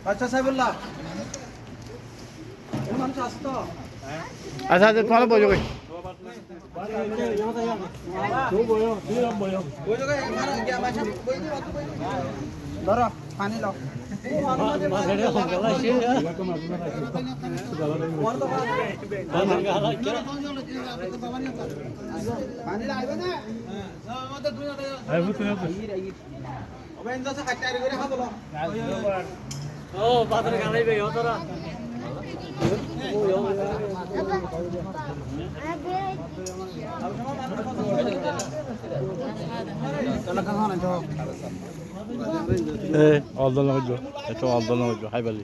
আচ্ছা সাইবুল্লাহ মানুষ আসতো আচ্ছা আচ্ছা তোমার বই যাবে ধরো পানি লাও পানি লাগবে না ও বাজারে গালাইবে তোরা অলদল নজো এত অলদল নজো হাই বালি